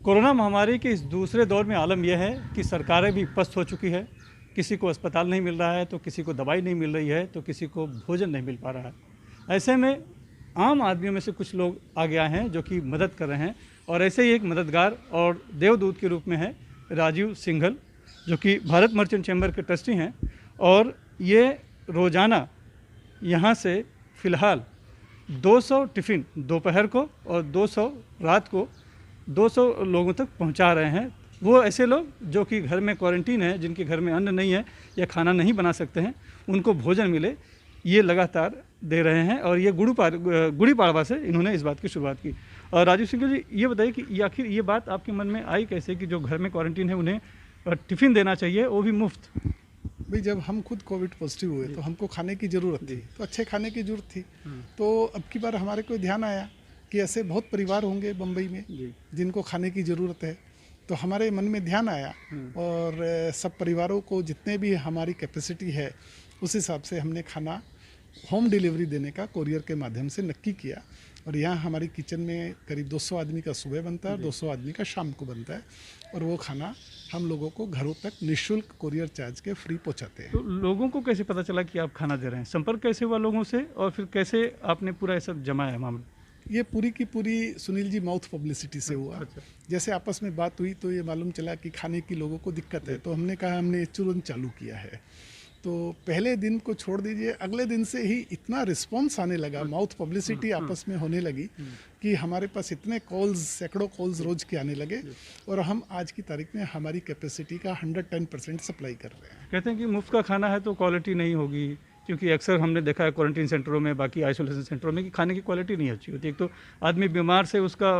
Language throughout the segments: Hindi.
कोरोना महामारी के इस दूसरे दौर में आलम यह है कि सरकारें भी पस्त हो चुकी है। किसी को अस्पताल नहीं मिल रहा है, तो किसी को दवाई नहीं मिल रही है, तो किसी को भोजन नहीं मिल पा रहा है। ऐसे में आम आदमियों में से कुछ लोग आगे आए हैं जो कि मदद कर रहे हैं, और ऐसे ही एक मददगार और देवदूत के रूप में है राजीव सिंघल, जो कि भारत मर्चेंट चैम्बर के ट्रस्टी हैं। और ये रोज़ाना यहाँ से फ़िलहाल 200 टिफ़िन दोपहर को और 200 रात को 200 लोगों तक पहुंचा रहे हैं। वो ऐसे लोग जो कि घर में क्वारंटीन है, जिनके घर में अन्न नहीं है या खाना नहीं बना सकते हैं, उनको भोजन मिले, ये लगातार दे रहे हैं। और ये गुड़ी पाड़वा से इन्होंने इस बात की शुरुआत की। और राजीव सिंह जी, ये बताइए कि आखिर ये बात आपके मन में आई कैसे कि जो घर में क्वारंटीन है उन्हें टिफ़िन देना चाहिए, वो भी मुफ्त? भाई, जब हम खुद कोविड पॉजिटिव हुए तो हमको खाने की ज़रूरत थी, तो अच्छे खाने की ज़रूरत थी। तो अब की बार हमारे को ध्यान आया कि ऐसे बहुत परिवार होंगे बम्बई में जिनको खाने की ज़रूरत है। तो हमारे मन में ध्यान आया और सब परिवारों को जितने भी हमारी कैपेसिटी है उस हिसाब से हमने खाना होम डिलीवरी देने का कोरियर के माध्यम से नक्की किया। और यहाँ हमारी किचन में करीब 200 आदमी का सुबह बनता है और 200 आदमी का शाम को बनता है, और वो खाना हम लोगों को घरों तक निःशुल्क कोरियर चार्ज के फ्री पहुँचाते हैं। तो लोगों को कैसे पता चला कि आप खाना दे रहे हैं? संपर्क कैसे हुआ लोगों से, और फिर कैसे आपने पूरा ये सब जमाया मामला? ये पूरी की पूरी सुनील जी माउथ पब्लिसिटी से हुआ। अच्छा। जैसे आपस में बात हुई तो ये मालूम चला कि खाने की लोगों को दिक्कत है, तो हमने कहा हमने तुरंत चालू किया है। तो पहले दिन को छोड़ दीजिए, अगले दिन से ही इतना रिस्पांस आने लगा, माउथ पब्लिसिटी आपस में होने लगी कि हमारे पास इतने कॉल्स, सैकड़ों कॉल्स रोज के आने लगे। और हम आज की तारीख में हमारी कैपेसिटी का 110% सप्लाई कर रहे हैं। कहते हैं कि मुफ्त का खाना है तो क्वालिटी नहीं होगी, क्योंकि अक्सर हमने देखा है क्वारंटीन सेंटरों में, बाकी आइसोलेशन सेंटरों में, कि खाने की क्वालिटी नहीं अच्छी होती। एक तो आदमी बीमार से उसका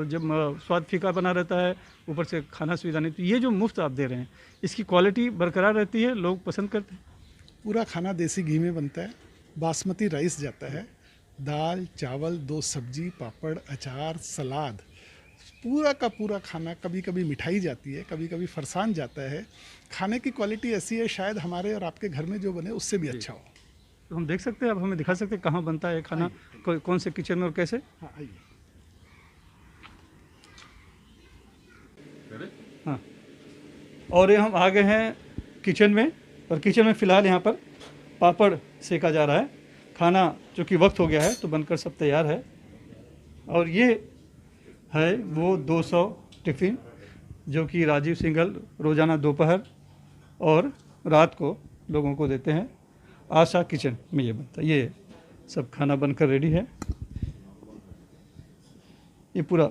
जब स्वाद फीका बना रहता है, ऊपर से खाना सुविधा नहीं। तो ये जो मुफ्त आप दे रहे हैं, इसकी क्वालिटी बरकरार रहती है, लोग पसंद करते हैं? पूरा खाना देसी घी में बनता है, बासमती राइस जाता है, दाल चावल 2 सब्जी पापड़ अचार सलाद, पूरा का पूरा खाना। कभी कभी मिठाई जाती है, कभी कभी फरसान जाता है। खाने की क्वालिटी ऐसी है शायद हमारे और आपके घर में जो बने उससे भी अच्छा हो। तो हम देख सकते हैं, आप हमें दिखा सकते हैं कहाँ बनता है खाना, कौन से किचन में और कैसे? हाँ, आइए। हाँ, और ये हम आ गए हैं किचन में, और किचन में फ़िलहाल यहाँ पर पापड़ सेका जा रहा है। खाना चूँकि वक्त हो गया है तो बनकर सब तैयार है। और ये है वो 200 टिफ़िन जो कि राजीव सिंघल रोज़ाना दोपहर और रात को लोगों को देते हैं। आशा किचन में ये बनता है। ये सब खाना बनकर रेडी है। ये पूरा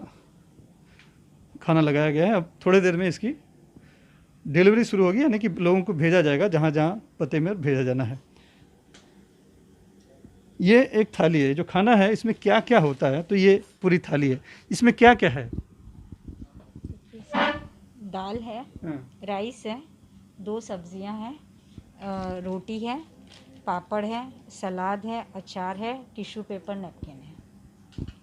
खाना लगाया गया है। अब थोड़ी देर में इसकी डिलीवरी शुरू होगी, यानी कि लोगों को भेजा जाएगा जहाँ जहाँ पते में भेजा जाना है। ये एक थाली है, जो खाना है इसमें क्या क्या होता है, तो ये पूरी थाली है। इसमें क्या क्या है? दाल है, राइस है, 2 सब्जियां हैं, रोटी है, पापड़ है, सलाद है, अचार है, टिश्यू पेपर, नैपकिन है।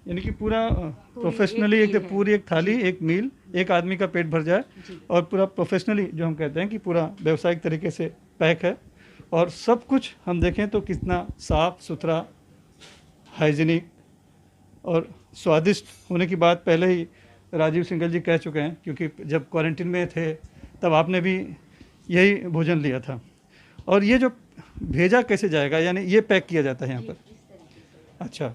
यानी कि पूरा प्रोफेशनली एक पूरी एक थाली, एक मील, एक आदमी का पेट भर जाए, और पूरा प्रोफेशनली जो हम कहते हैं कि पूरा व्यावसायिक तरीके से पैक है। और सब कुछ हम देखें तो कितना साफ़ सुथरा, हाइजीनिक और स्वादिष्ट होने की बात पहले ही राजीव सिंघल जी कह चुके हैं, क्योंकि जब क्वारंटीन में थे तब आपने भी यही भोजन लिया था। और ये जो भेजा कैसे जाएगा, यानी ये पैक किया जाता है यहाँ पर? अच्छा,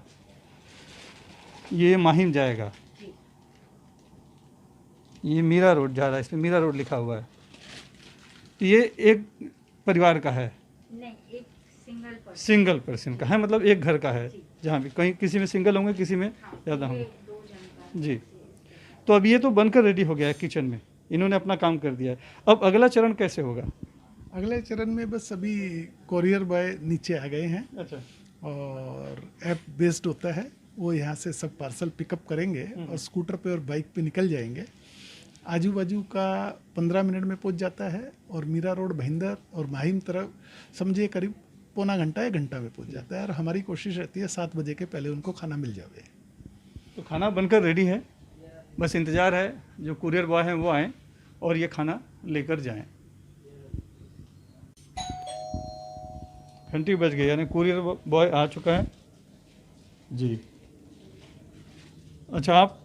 ये माहिम जाएगा। ये मीरा रोड जा रहा है, इसमें मीरा रोड लिखा हुआ है। तो ये एक परिवार का है? नहीं, एक सिंगल पर्सन का है, मतलब एक घर का है। जहाँ भी कहीं किसी में सिंगल होंगे, किसी में ज़्यादा होंगे। जी। तो अब ये तो बनकर रेडी हो गया है किचन में, इन्होंने अपना काम कर दिया है। अब अगला चरण कैसे होगा? अगले चरण में बस अभी कोरियर बॉय नीचे आ गए हैं। अच्छा। और ऐप बेस्ड होता है, वो यहाँ से सब पार्सल पिकअप करेंगे और स्कूटर पे और बाइक पे निकल जाएंगे। आजू बाजू का 15 मिनट में पहुँच जाता है, और मीरा रोड, भाईंदर और माहिम तरफ समझिए करीब पौना घंटा 1 घंटा में पहुँच जाता है। और हमारी कोशिश रहती है 7 बजे के पहले उनको खाना मिल जाए। तो खाना बनकर रेडी है, बस इंतज़ार है जो कुरियर बॉय हैं वो आएँ और ये खाना लेकर जाएं। घंटी बज गई, यानी कुरियर बॉय आ चुका है जी। अच्छा, आप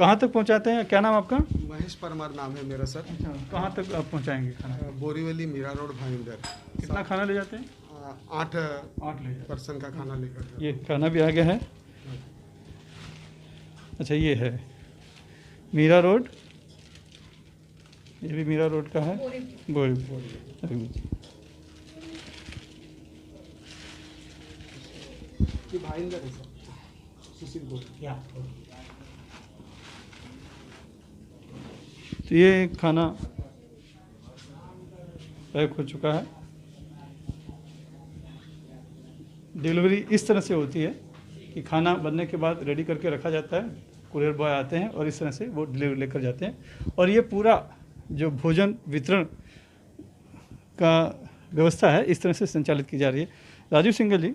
कहाँ तक पहुँचाते हैं, क्या नाम आपका? महेश परमार नाम है मेरा सर। अच्छा, कहाँ तक आप पहुँचाएंगे खाना? बोरीवली मीरा रोड भाईंदर। कितना खाना ले जाते हैं? 8 8 ले जाते पर्सन का खाना लेकर। हैं। ये खाना भी आ गया है। अच्छा, ये है मीरा रोड, ये भी मीरा रोड का है। बोरी। ये भाईंदर है सर, सुशील बोल। तो ये खाना पैक हो चुका है। डिलीवरी इस तरह से होती है कि खाना बनने के बाद रेडी करके रखा जाता है, कुरियर बॉय आते हैं और इस तरह से वो डिलीवरी लेकर जाते हैं। और ये पूरा जो भोजन वितरण का व्यवस्था है इस तरह से संचालित की जा रही है। राजीव सिंघल जी,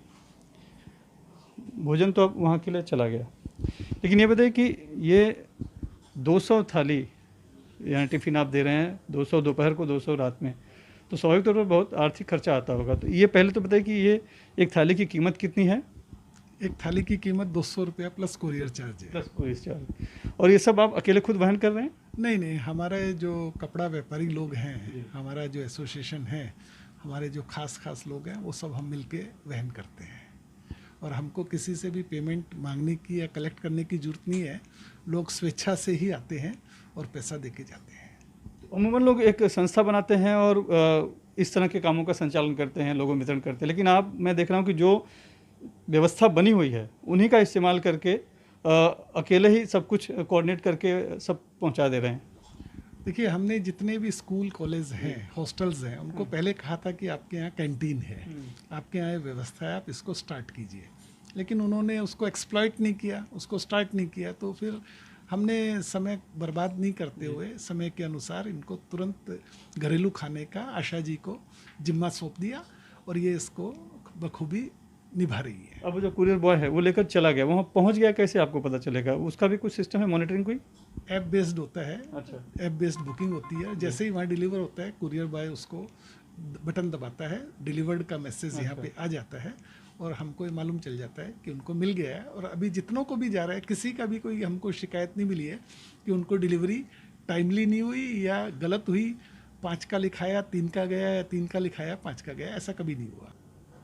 भोजन तो अब वहाँ के लिए चला गया, लेकिन ये बताइए कि ये 200 थाली यहाँ टिफ़िन आप दे रहे हैं, 200 दोपहर को, 200 रात में, तो स्वाभाविक तौर पर बहुत आर्थिक खर्चा आता होगा। तो ये पहले तो बताइए कि ये एक थाली की कीमत कितनी है? एक थाली की कीमत 200 रुपया प्लस कुरियर चार्ज है। प्लस कोई चार्ज। और ये सब आप अकेले खुद वहन कर रहे हैं? नहीं, हमारे जो कपड़ा व्यापारी लोग हैं, हमारा जो एसोसिएशन है, हमारे जो खास लोग हैं, वो सब हम मिलके वहन करते हैं। और हमको किसी से भी पेमेंट मांगने की या कलेक्ट करने की ज़रूरत नहीं है। लोग स्वेच्छा से ही आते हैं और पैसा दे के जाते हैं। अमूमन लोग एक संस्था बनाते हैं और इस तरह के कामों का संचालन करते हैं, लोगों में वितरण करते हैं, लेकिन आप, मैं देख रहा हूँ कि जो व्यवस्था बनी हुई है उन्हीं का इस्तेमाल करके अकेले ही सब कुछ कोऑर्डिनेट करके सब पहुँचा दे रहे हैं। देखिए, हमने जितने भी स्कूल कॉलेज हैं, हॉस्टल्स हैं, उनको पहले कहा था कि आपके यहाँ कैंटीन है, आपके यहाँ ये व्यवस्था है, आप इसको स्टार्ट कीजिए। लेकिन उन्होंने उसको एक्सप्लॉइट नहीं किया, उसको स्टार्ट नहीं किया। तो फिर हमने समय बर्बाद नहीं करते हुए समय के अनुसार इनको तुरंत घरेलू खाने का आशा जी को जिम्मा सौंप दिया और ये इसको बखूबी निभा रही है। अब जो कुरियर बॉय है वो लेकर चला गया, वहाँ पहुँच गया, कैसे आपको पता चलेगा? उसका भी कुछ सिस्टम है, मॉनिटरिंग कोई? ऐप बेस्ड होता है। अच्छा, ऐप बेस्ड बुकिंग होती है। जैसे ही वहाँ डिलीवर होता है, कुरियर बॉय उसको बटन दबाता है, डिलीवर्ड का मैसेज यहाँ पे आ जाता है और हमको ये मालूम चल जाता है कि उनको मिल गया है। और अभी जितनों को भी जा रहा है, किसी का भी कोई हमको शिकायत नहीं मिली है कि उनको डिलीवरी टाइमली नहीं हुई या गलत हुई, 5 का लिखाया 3 का गया या 3 का लिखाया 5 का गया, ऐसा कभी नहीं हुआ।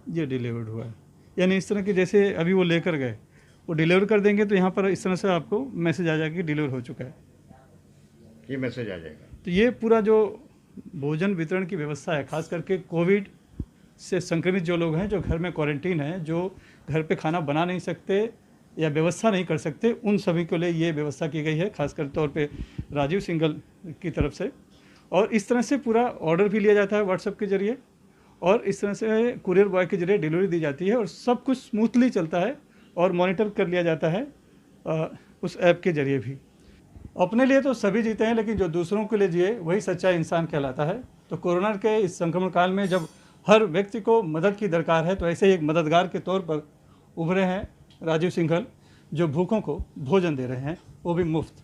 ये डिलीवर्ड हुआ है, यानी इस तरह के जैसे अभी वो लेकर गए, वो डिलीवर कर देंगे तो यहाँ पर इस तरह से आपको मैसेज आ जाएगा कि डिलीवर हो चुका है, ये मैसेज आ जाएगा। तो ये पूरा जो भोजन वितरण की व्यवस्था है, खास करके कोविड से संक्रमित जो लोग हैं, जो घर में क्वारंटीन हैं, जो घर पे खाना बना नहीं सकते या व्यवस्था नहीं कर सकते, उन सभी के लिए ये व्यवस्था की गई है, खासकर तौर पे राजीव सिंघल की तरफ से। और इस तरह से पूरा ऑर्डर भी लिया जाता है व्हाट्सएप के जरिए और इस तरह से कुरियर बॉय के जरिए डिलीवरी दी जाती है और सब कुछ स्मूथली चलता है और मॉनिटर कर लिया जाता है उस ऐप के जरिए भी। अपने लिए तो सभी जीते हैं, लेकिन जो दूसरों के लिए जिए वही सच्चा इंसान कहलाता है। तो कोरोना के इस संक्रमण काल में जब हर व्यक्ति को मदद की दरकार है, तो ऐसे ही एक मददगार के तौर पर उभरे हैं राजीव सिंघल, जो भूखों को भोजन दे रहे हैं, वो भी मुफ्त।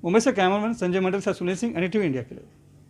मुंबई से कैमरामैन संजय मंडल से सुनील सिंह, NDTV इंडिया के लिए।